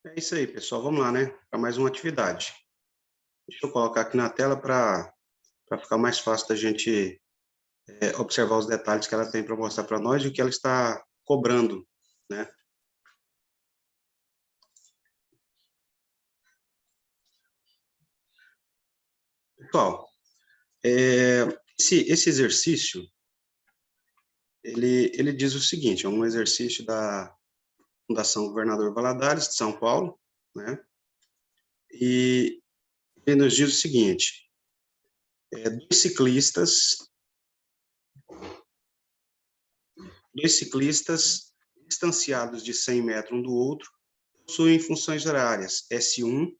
É isso aí, pessoal. Vamos lá, né? Para mais uma atividade. Deixa eu colocar aqui na tela para ficar mais fácil da gente observar os detalhes que ela tem para mostrar para nós e o que ela está cobrando, né? Pessoal, esse exercício, ele diz o seguinte, é um exercício da Fundação Governador Valadares, de São Paulo, né? E ele nos diz o seguinte, dois ciclistas distanciados de 100 metros um do outro possuem funções horárias S1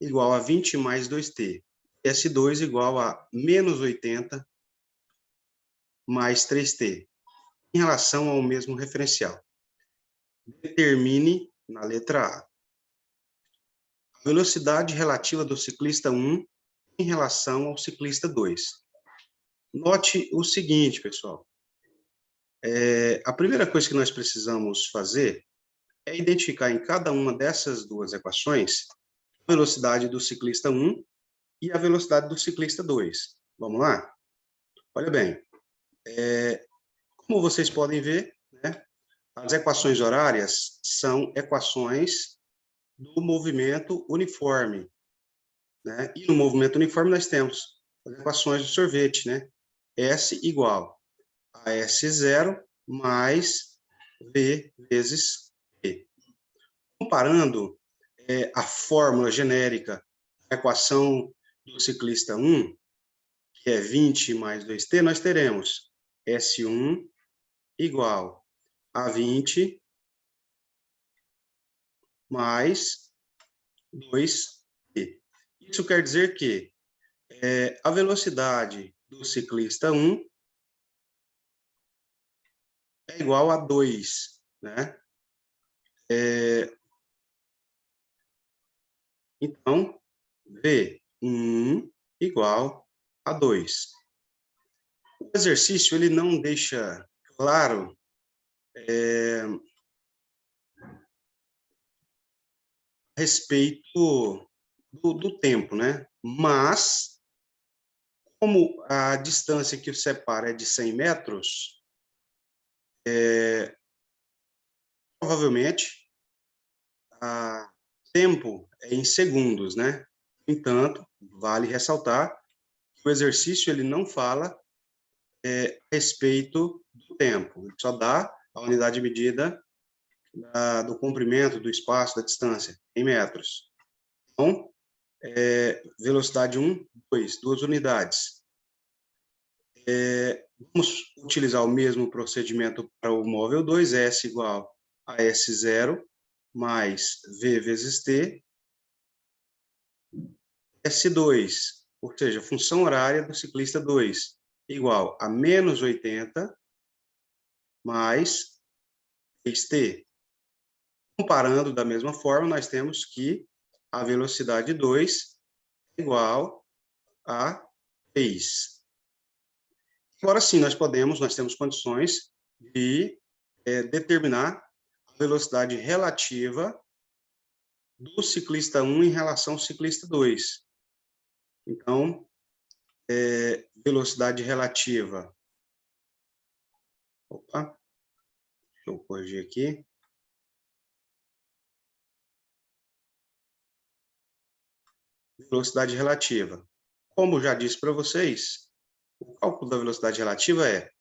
igual a 20 mais 2t, S2 igual a menos 80 mais 3t, em relação ao mesmo referencial. Determine, na letra A, a velocidade relativa do ciclista 1 em relação ao ciclista 2. Note o seguinte, pessoal. A primeira coisa que nós precisamos fazer é identificar em cada uma dessas duas equações a velocidade do ciclista 1 e a velocidade do ciclista 2. Vamos lá? Olha bem, como vocês podem ver, né, as equações horárias são equações do movimento uniforme, né? E no movimento uniforme nós temos as equações do sorvete, né? S igual a S0 mais V vezes T. Comparando a fórmula genérica da equação do ciclista 1, que é 20 mais 2t, nós teremos S1 igual a 20 mais 2t. Isso quer dizer que a velocidade do ciclista 1 é igual a 2, né? Então, V1 igual a 2. O exercício ele não deixa claro a respeito do tempo, né? Mas, como a distância que o separa é de 100 metros, provavelmente, o tempo é em segundos, né? No entanto, vale ressaltar que o exercício ele não fala a respeito do tempo, ele só dá a unidade de medida do comprimento, do espaço, da distância, em metros. Então, velocidade 1, 2, duas unidades. Vamos utilizar o mesmo procedimento para o móvel 2, S igual a S0 mais V vezes T, S2, ou seja, função horária do ciclista 2, igual a menos 80 mais 3t. Comparando da mesma forma, nós temos que a velocidade 2 é igual a 3. Agora sim, nós temos condições de determinar a velocidade relativa do ciclista 1 em relação ao ciclista 2. Então, velocidade relativa. Opa, deixa eu corrigir aqui. Velocidade relativa. Como já disse para vocês, o cálculo da velocidade relativa é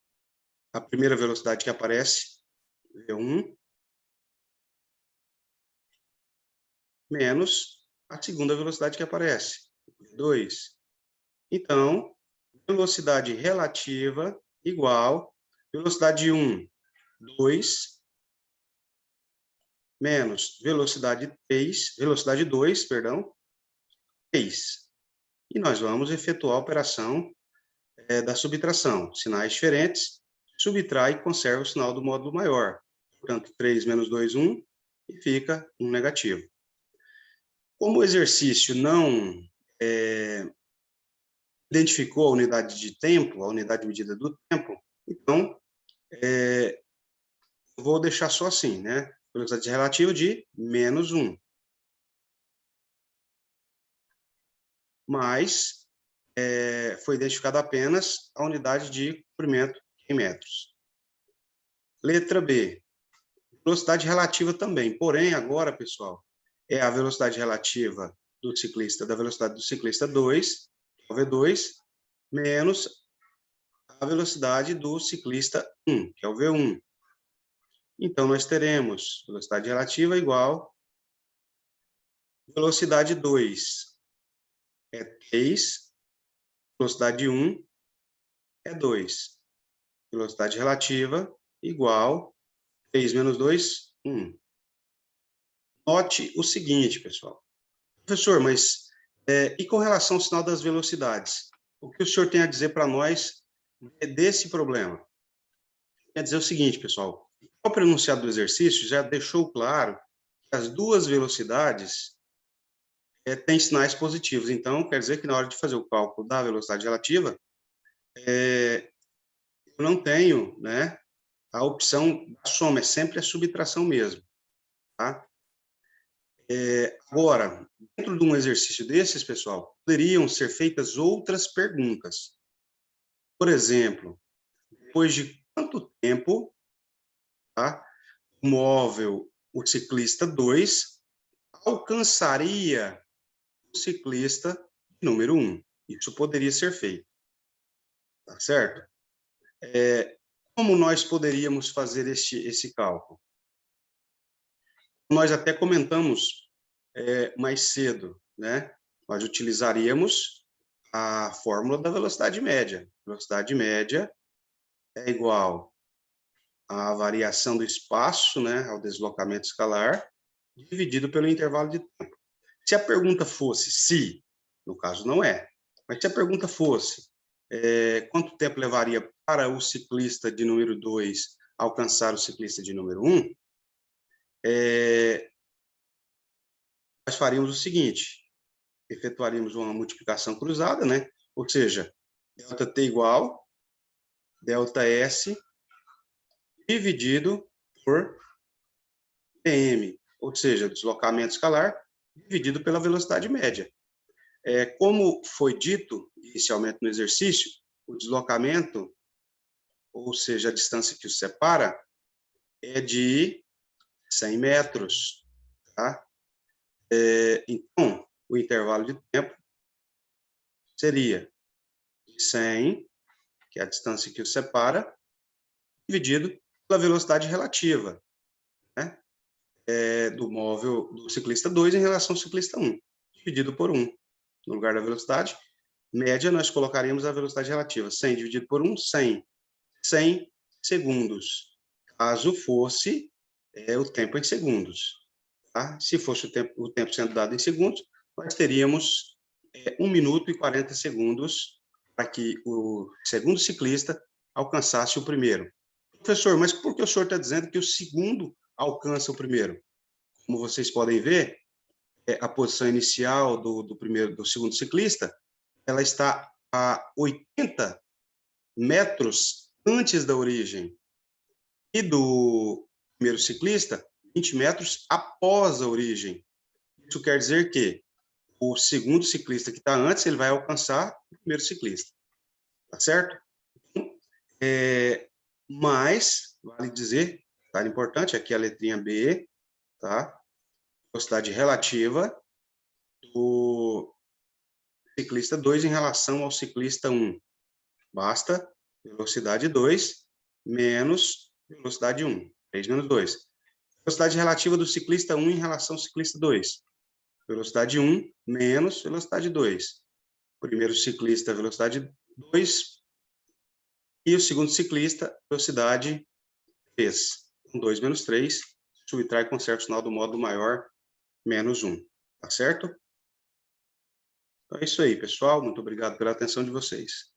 a primeira velocidade que aparece, V1, menos a segunda velocidade que aparece, V2. Então, velocidade relativa igual velocidade 1, 2, menos velocidade 2, perdão, 3. E nós vamos efetuar a operação da subtração. Sinais diferentes, subtrai e conserva o sinal do módulo maior. Portanto, 3 menos 2, 1, e fica um negativo. Como o exercício não identificou a unidade de tempo, a unidade de medida do tempo, então, vou deixar só assim, né? velocidade relativa de menos 1. Mas foi identificada apenas a unidade de comprimento em metros. Letra B, velocidade relativa também. Porém, agora, pessoal, é a velocidade relativa do ciclista, da velocidade do ciclista 2, que é o V2, menos a velocidade do ciclista 1, que é o V1. Então, nós teremos velocidade relativa igual velocidade 2 é 3, velocidade 1 é 2. Velocidade relativa igual 3 menos 2, 1. Note o seguinte, pessoal. Professor, mas e com relação ao sinal das velocidades? O que o senhor tem a dizer para nós desse problema? Quer dizer o seguinte, pessoal. O próprio enunciado do exercício já deixou claro que as duas velocidades têm sinais positivos. Então, quer dizer que na hora de fazer o cálculo da velocidade relativa, eu não tenho, né, a opção da soma, é sempre a subtração mesmo, tá? Agora, dentro de um exercício desses, pessoal, poderiam ser feitas outras perguntas. Por exemplo, depois de quanto tempo, tá, o móvel, o ciclista 2, alcançaria o ciclista número 1? Isso poderia ser feito, tá certo? Como nós poderíamos fazer esse cálculo? Nós até comentamos mais cedo, né? Nós utilizaríamos a fórmula da velocidade média. Velocidade média é igual à variação do espaço, né, ao deslocamento escalar, dividido pelo intervalo de tempo. Se a pergunta fosse se, no caso não é, mas se a pergunta fosse quanto tempo levaria para o ciclista de número 2 alcançar o ciclista de número 1, nós faríamos o seguinte, efetuaríamos uma multiplicação cruzada, né? Ou seja, ΔT igual ΔS dividido por PM, ou seja, deslocamento escalar dividido pela velocidade média. Como foi dito inicialmente no exercício, o deslocamento, ou seja, a distância que os separa, é de 100 metros, tá? Então, o intervalo de tempo seria 100, que é a distância que os separa, dividido pela velocidade relativa, né? Do móvel do ciclista 2 em relação ao ciclista 1, dividido por 1. No lugar da velocidade média, nós colocaríamos a velocidade relativa. 100 dividido por 1, 100. 100 segundos. Caso fosse o tempo em segundos. Tá? Se fosse o tempo sendo dado em segundos, nós teríamos 1 minuto e 40 segundos para que o segundo ciclista alcançasse o primeiro. Professor, mas por que o senhor está dizendo que o segundo alcança o primeiro? Como vocês podem ver, a posição inicial do segundo ciclista, ela está a 80 metros antes da origem, e do primeiro ciclista, 20 metros após a origem. Isso quer dizer que o segundo ciclista que está antes, ele vai alcançar o primeiro ciclista, tá certo? Mas, vale dizer, tá importante, aqui a letrinha B, tá? Velocidade relativa do ciclista 2 em relação ao ciclista 1. Basta velocidade 2 menos velocidade 1. 3 menos 2. Velocidade relativa do ciclista 1 em relação ao ciclista 2. Velocidade 1 menos velocidade 2. Primeiro ciclista, velocidade 2. E o segundo ciclista, velocidade 3. 2 menos 3. Subtrai e conserva o sinal do módulo maior, menos 1. Tá certo? Então é isso aí, pessoal. Muito obrigado pela atenção de vocês.